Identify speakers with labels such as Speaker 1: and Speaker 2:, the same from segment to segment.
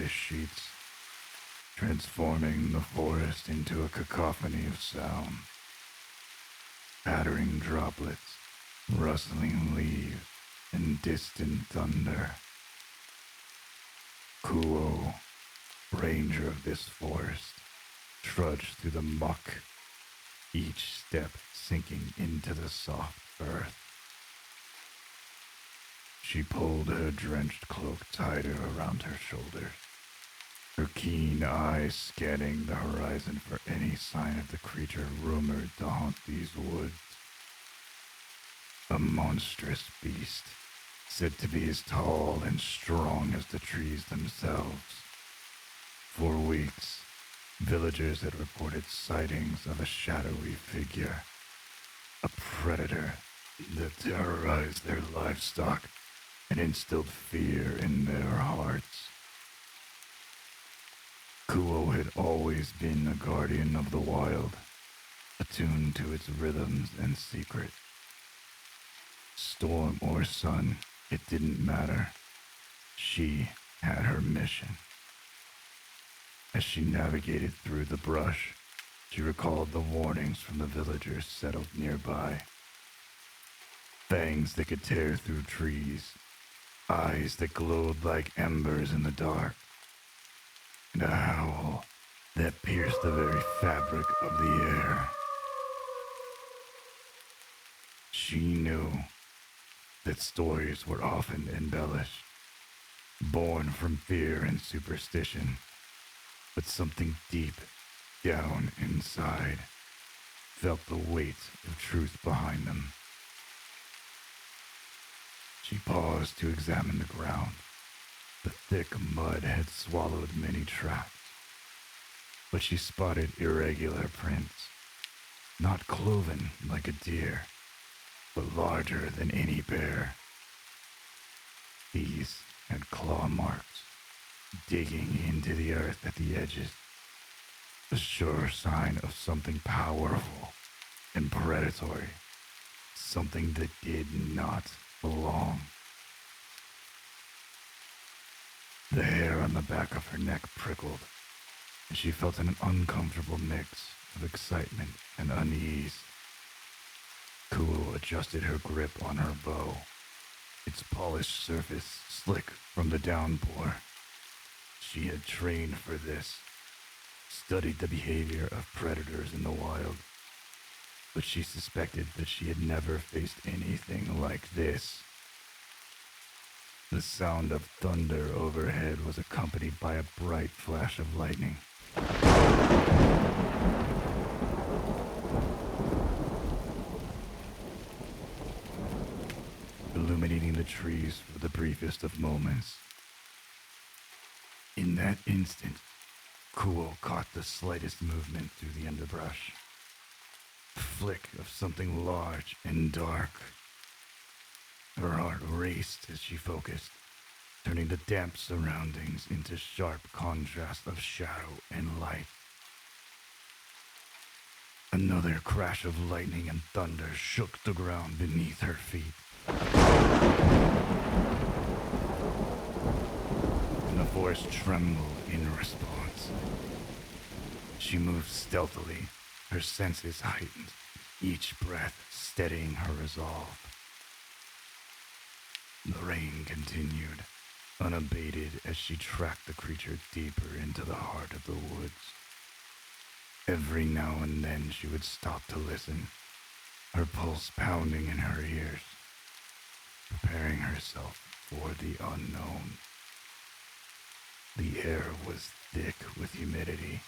Speaker 1: ice sheets, transforming the forest into a cacophony of sound. Pattering droplets, rustling leaves, and distant thunder. Kuo, ranger of this forest, trudged through the muck, each step sinking into the soft earth. She pulled her drenched cloak tighter around her shoulders, her keen eyes scanning the horizon for any sign of the creature rumored to haunt these woods. A monstrous beast, said to be as tall and strong as the trees themselves. For weeks, villagers had reported sightings of a shadowy figure, a predator that terrorized their livestock and instilled fear in their hearts. Kuo had always been a guardian of the wild, attuned to its rhythms and secrets. Storm or sun, it didn't matter. She had her mission. As she navigated through the brush, she recalled the warnings from the villagers settled nearby. Fangs that could tear through trees, eyes that glowed like embers in the dark, and a howl that pierced the very fabric of the air. She knew that stories were often embellished, born from fear and superstition, but something deep down inside felt the weight of truth behind them. She paused to examine the ground. The thick mud had swallowed many tracks, but she spotted irregular prints, not cloven like a deer, but larger than any bear. These had claw marks, digging into the earth at the edges, a sure sign of something powerful and predatory, something that did not belong. The hair on the back of her neck prickled, and she felt an uncomfortable mix of excitement and unease. Kuo adjusted her grip on her bow, its polished surface slick from the downpour. She had trained for this, studied the behavior of predators in the wild, but she suspected that she had never faced anything like this. The sound of thunder overhead was accompanied by a bright flash of lightning. Illuminating the trees for the briefest of moments. In that instant, Kuo caught the slightest movement through the underbrush. The flick of something large and dark. Her heart raced as she focused, turning the damp surroundings into sharp contrast of shadow and light. Another crash of lightning and thunder shook the ground beneath her feet. And the forest trembled in response. She moved stealthily, her senses heightened, each breath steadying her resolve. The rain continued, unabated as she tracked the creature deeper into the heart of the woods. Every now and then she would stop to listen, her pulse pounding in her ears, preparing herself for the unknown. The air was thick with humidity,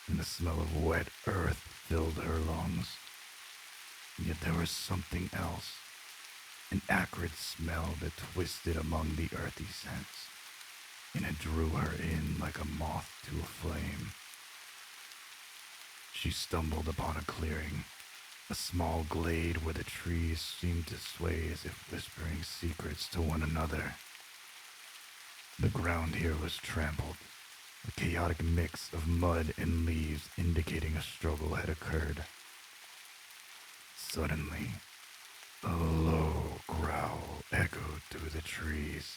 Speaker 1: and the smell of wet earth filled her lungs. Yet there was something else, an acrid smell that twisted among the earthy scents, and it drew her in like a moth to a flame. She stumbled upon a clearing, a small glade where the trees seemed to sway as if whispering secrets to one another. The ground here was trampled, a chaotic mix of mud and leaves indicating a struggle had occurred. Suddenly, a low growl echoed through the trees.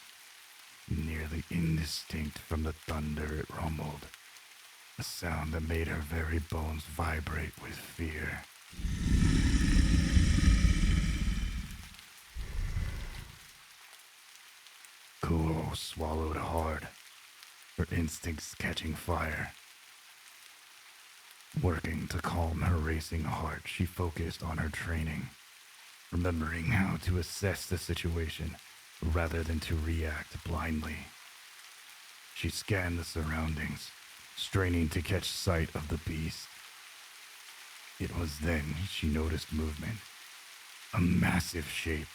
Speaker 1: Near barely indistinct from the thunder it rumbled, a sound that made her very bones vibrate with fear. Kuo swallowed hard, her instincts catching fire. Working to calm her racing heart, she focused on her training, remembering how to assess the situation rather than to react blindly. She scanned the surroundings, straining to catch sight of the beast. It was then she noticed movement. A massive shape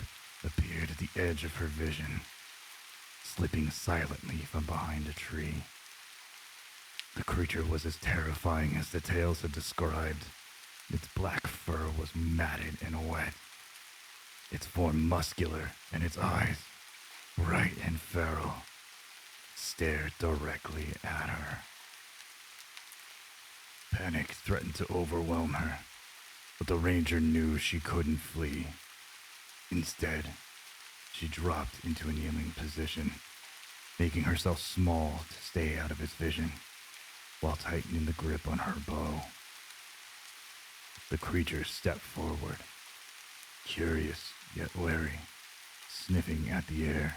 Speaker 1: appeared at the edge of her vision, slipping silently from behind a tree. The creature was as terrifying as the tales had described. Its black fur was matted and wet, its form muscular, and its eyes, bright and feral, stared directly at her. Panic threatened to overwhelm her, but the ranger knew she couldn't flee. Instead, she dropped into a kneeling position, making herself small to stay out of its vision, while tightening the grip on her bow. The creature stepped forward, curious yet wary, sniffing at the air.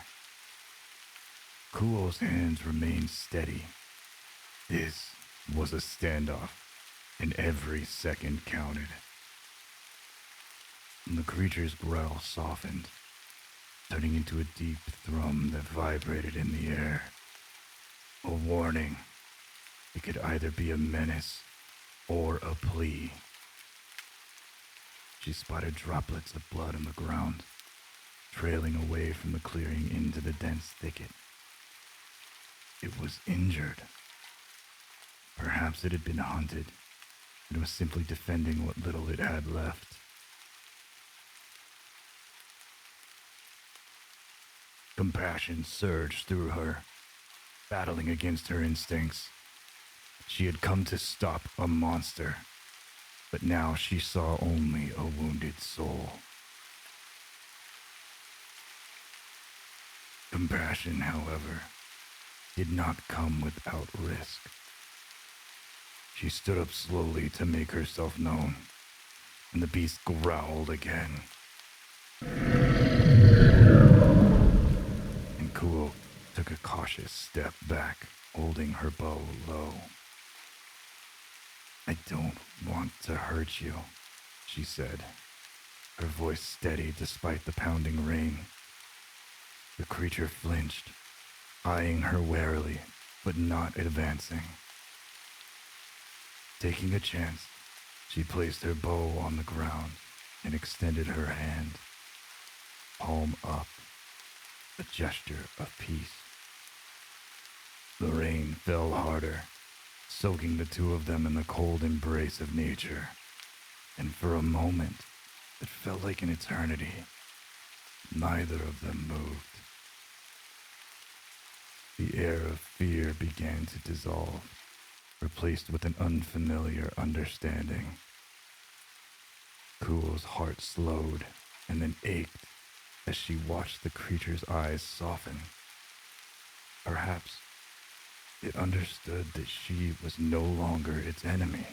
Speaker 1: Kuo's hands remained steady. This was a standoff, and every second counted. The creature's growl softened, turning into a deep thrum that vibrated in the air. A warning. It could either be a menace or a plea. She spotted droplets of blood on the ground, trailing away from the clearing into the dense thicket. It was injured. Perhaps it had been hunted and was simply defending what little it had left. Compassion surged through her, battling against her instincts. She had come to stop a monster, but now she saw only a wounded soul. Compassion, however, did not come without risk. She stood up slowly to make herself known, and the beast growled again. And Kuo took a cautious step back, holding her bow low. "I don't want to hurt you," she said, her voice steady despite the pounding rain. The creature flinched, eyeing her warily, but not advancing. Taking a chance, she placed her bow on the ground and extended her hand, palm up, a gesture of peace. The rain fell harder, soaking the two of them in the cold embrace of nature, and for a moment, it felt like an eternity. Neither of them moved. The air of fear began to dissolve, replaced with an unfamiliar understanding. Kuo's heart slowed and then ached as she watched the creature's eyes soften. Perhaps it understood that she was no longer its enemy.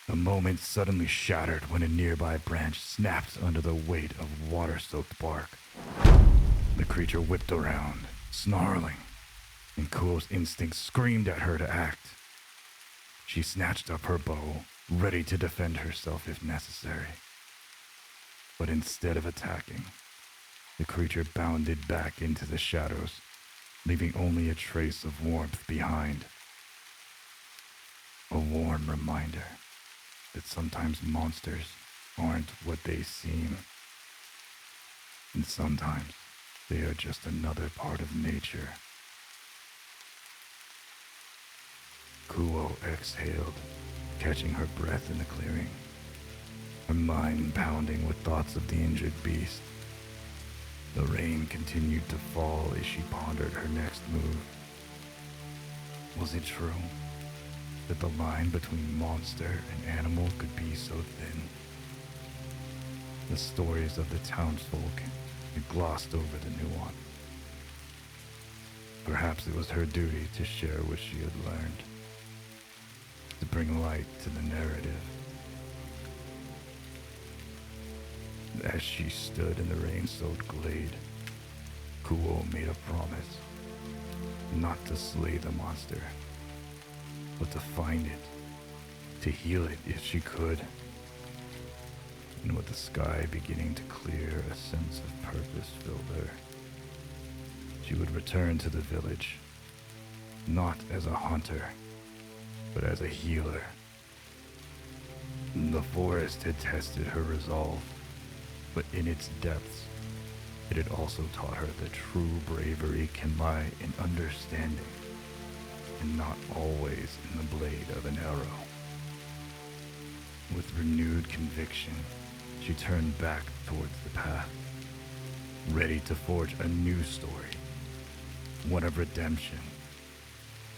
Speaker 1: The moment suddenly shattered when a nearby branch snapped under the weight of water-soaked bark. The creature whipped around, snarling, and Kuo's instinct screamed at her to act. She snatched up her bow, ready to defend herself if necessary. But instead of attacking, the creature bounded back into the shadows, leaving only a trace of warmth behind. A warm reminder that sometimes monsters aren't what they seem, and sometimes they are just another part of nature. Kuo exhaled, catching her breath in the clearing, her mind pounding with thoughts of the injured beast. The rain continued to fall as she pondered her next move. Was it true that the line between monster and animal could be so thin? the stories of the townsfolk and glossed over the nuance. Perhaps it was her duty to share what she had learned, to bring light to the narrative. As she stood in the rain-soaked glade, Kuo made a promise, not to slay the monster, but to find it, to heal it if she could. And with the sky beginning to clear, a sense of purpose filled her. She would return to the village, not as a hunter, but as a healer. The forest had tested her resolve, but in its depths, it had also taught her that true bravery can lie in understanding, and not always in the blade of an arrow. With renewed conviction, she turned back towards the path, ready to forge a new story, one of redemption,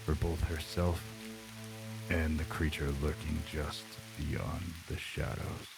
Speaker 1: for both herself and the creature lurking just beyond the shadows.